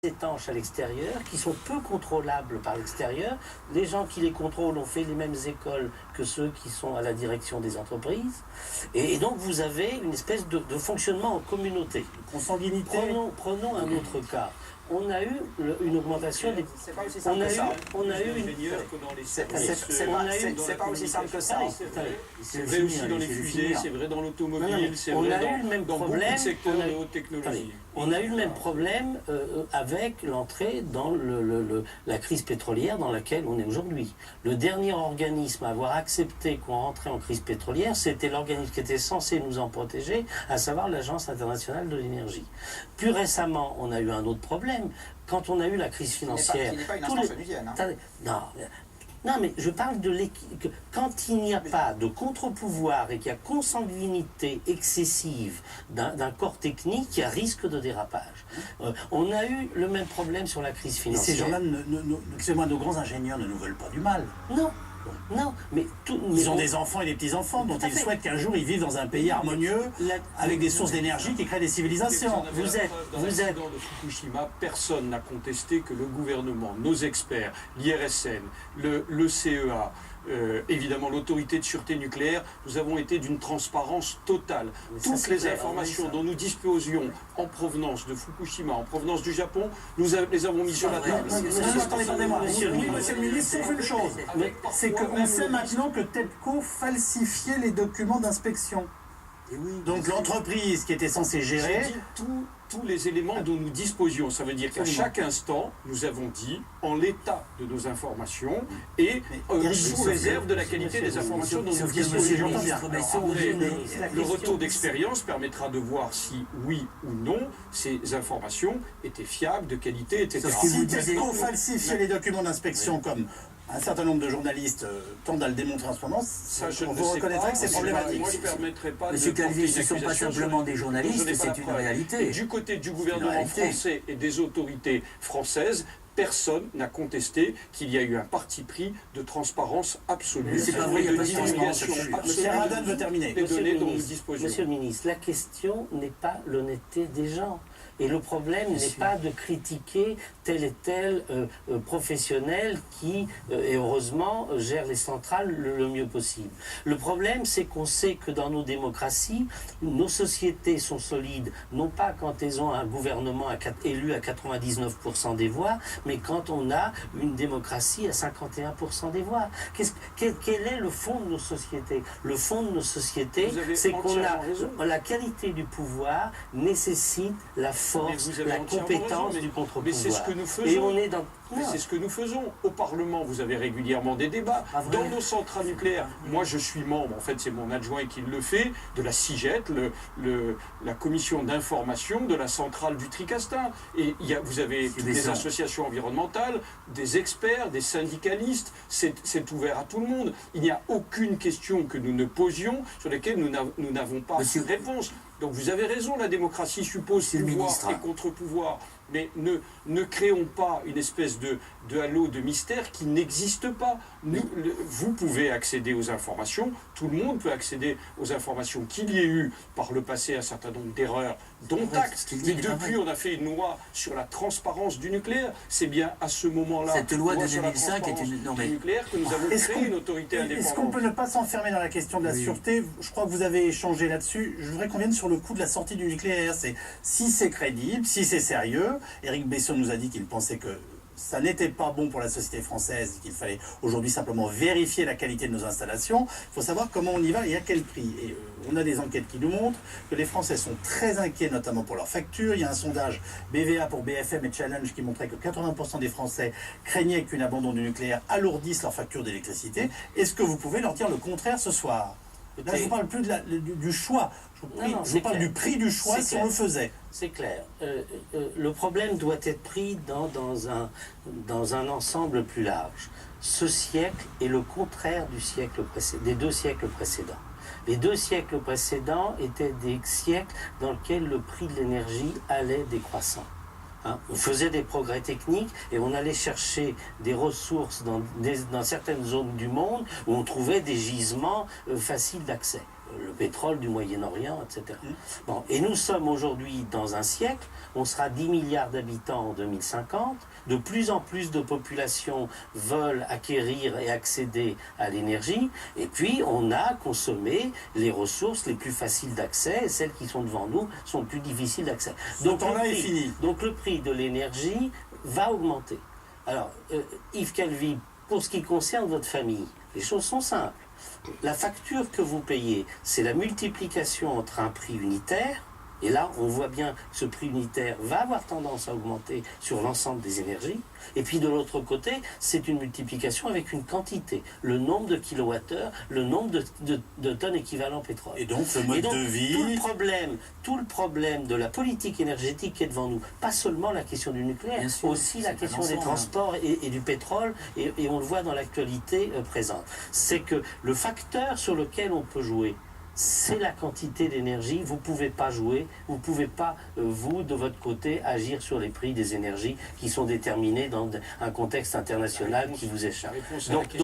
étanches à l'extérieur, qui sont peu contrôlables par l'extérieur. Les gens qui les contrôlent ont fait les mêmes écoles que ceux qui sont à la direction des entreprises. Et donc vous avez une espèce de fonctionnement en communauté. Consanguinité. Prenons un autre cas. On a eu une augmentation des... C'est pas aussi simple que ça. On a eu une... C'est pas aussi simple que ça. C'est vrai aussi dans les fusées, c'est vrai dans l'automobile, c'est vrai dans beaucoup de secteurs de haute technologie. On a eu le même problème avec l'entrée dans la crise pétrolière dans laquelle on est aujourd'hui. Le dernier organisme à avoir accepté qu'on rentrait en crise pétrolière, c'était l'organisme qui était censé nous en protéger, à savoir l'Agence internationale de l'énergie. Plus récemment, on a eu un autre problème. Quand on a eu la crise financière... Qui n'est pas une instance onusienne. Non, mais je parle de l'équilibre. Quand il n'y a pas de contre-pouvoir et qu'il y a consanguinité excessive d'un corps technique, il y a risque de dérapage. On a eu le même problème sur la crise financière. Et ces gens-là, excusez-moi, nos grands ingénieurs ne nous veulent pas du mal. Non, mais ils ont des enfants et des petits-enfants dont ils souhaitent qu'un jour ils vivent dans un pays harmonieux avec des sources d'énergie qui créent des civilisations. Vous êtes de Fukushima, personne n'a contesté que le gouvernement, nos experts, l'IRSN, le CEA, évidemment l'autorité de sûreté nucléaire, nous avons été d'une transparence totale. Toutes les informations dont nous disposions en provenance de Fukushima, en provenance du Japon, nous les avons mis sur la table. Attendez-moi, monsieur le ministre, sauf une chose, c'est qu'on sait maintenant que TEPCO falsifiait les documents d'inspection. Donc l'entreprise qui était censée gérer... Tous les éléments dont nous disposions. Ça veut dire qu'à chaque instant, nous avons dit, en l'état de nos informations, et sous réserve de la qualité des informations dont nous disposions. Le retour d'expérience permettra de voir si, oui ou non, ces informations étaient fiables, de qualité, etc. Si TEPCO falsifiait les documents d'inspection comme un certain nombre de journalistes tendent à le démontrer en ce moment, vous reconnaîtrez que c'est problématique. Moi, je ne permettrai pas Monsieur Calvi, ce ne sont pas simplement des journalistes, c'est une réalité. Et du côté du gouvernement français et des autorités françaises, personne n'a contesté qu'il y a eu un parti pris de transparence absolue. C'est pas vrai, il n'y a pas de divulgation Monsieur Radan veut terminer. des données dont nous disposions. Monsieur le ministre, la question n'est pas l'honnêteté des gens. Et le problème n'est pas de critiquer tel et tel professionnel qui, et heureusement, gère les centrales le mieux possible. Le problème, c'est qu'on sait que dans nos démocraties, nos sociétés sont solides, non pas quand elles ont un gouvernement élu à 99% des voix, mais quand on a une démocratie à 51% des voix. Quel est le fond de nos sociétés? Le fond de nos sociétés, c'est qu'on a la qualité du pouvoir nécessite la force, la compétence du contre-pouvoir. Mais c'est ce que nous faisons. Et on est dans... C'est ce que nous faisons. Au Parlement, vous avez régulièrement des débats. Dans nos centrales nucléaires, moi je suis membre, en fait c'est mon adjoint qui le fait, de la CIGET, la commission d'information de la centrale du Tricastin. Et vous avez toutes les associations environnementales, des experts, des syndicalistes, c'est ouvert à tout le monde. Il n'y a aucune question que nous ne posions sur laquelle nous n'avons pas de réponse. Donc vous avez raison, la démocratie suppose pouvoir et contre-pouvoir. Mais ne créons pas une espèce de halo de mystère qui n'existe pas. Vous pouvez accéder aux informations, tout le monde peut accéder aux informations. Qu'il y ait eu par le passé un certain nombre d'erreurs, dont acte. Mais depuis, on a fait une loi sur la transparence du nucléaire. C'est bien à ce moment-là, cette loi de 2005 est une... nucléaire que nous avons créé une autorité indépendante. Est-ce qu'on peut ne pas s'enfermer dans la question de la sûreté? Je crois que vous avez échangé là-dessus. Je voudrais qu'on vienne sur le coût de la sortie du nucléaire. Si c'est crédible, si c'est sérieux. Éric Besson nous a dit qu'il pensait que ça n'était pas bon pour la société française, qu'il fallait aujourd'hui simplement vérifier la qualité de nos installations. Il faut savoir comment on y va et à quel prix. Et on a des enquêtes qui nous montrent que les Français sont très inquiets, notamment pour leurs factures. Il y a un sondage BVA pour BFM et Challenge qui montrait que 80% des Français craignaient qu'un abandon du nucléaire alourdisse leur facture d'électricité. Est-ce que vous pouvez leur dire le contraire ce soir? Là, je ne vous parle plus du choix. Je vous parle du prix du choix si on le faisait. C'est clair. Le problème doit être pris dans un ensemble plus large. Ce siècle est le contraire des 2 siècles précédents. Les 2 siècles précédents étaient des siècles dans lesquels le prix de l'énergie allait décroissant. On faisait des progrès techniques et on allait chercher des ressources dans certaines zones du monde où on trouvait des gisements faciles d'accès. le pétrole du Moyen-Orient, etc. Bon, et nous sommes aujourd'hui dans un siècle, on sera 10 milliards d'habitants en 2050, de plus en plus de populations veulent acquérir et accéder à l'énergie, et puis on a consommé les ressources les plus faciles d'accès, et celles qui sont devant nous sont plus difficiles d'accès. Donc on a fini. Donc le prix de l'énergie va augmenter. Alors, Yves Calvi, pour ce qui concerne votre famille, les choses sont simples. La facture que vous payez, c'est la multiplication entre un prix unitaire, et là, on voit bien que ce prix unitaire va avoir tendance à augmenter sur l'ensemble des énergies. Et puis de l'autre côté, c'est une multiplication avec une quantité, le nombre de kilowattheures, le nombre de tonnes équivalent pétrole. Et donc le mode de vie... Tout le problème de la politique énergétique qui est devant nous, pas seulement la question du nucléaire, Bien sûr, aussi la question des ensemble. transports et du pétrole, et on le voit dans l'actualité présente. C'est que le facteur sur lequel on peut jouer, c'est la quantité d'énergie. Vous ne pouvez pas jouer, vous ne pouvez pas, vous, de votre côté, agir sur les prix des énergies qui sont déterminés dans un contexte international qui vous échappe. La réponse à la Donc, question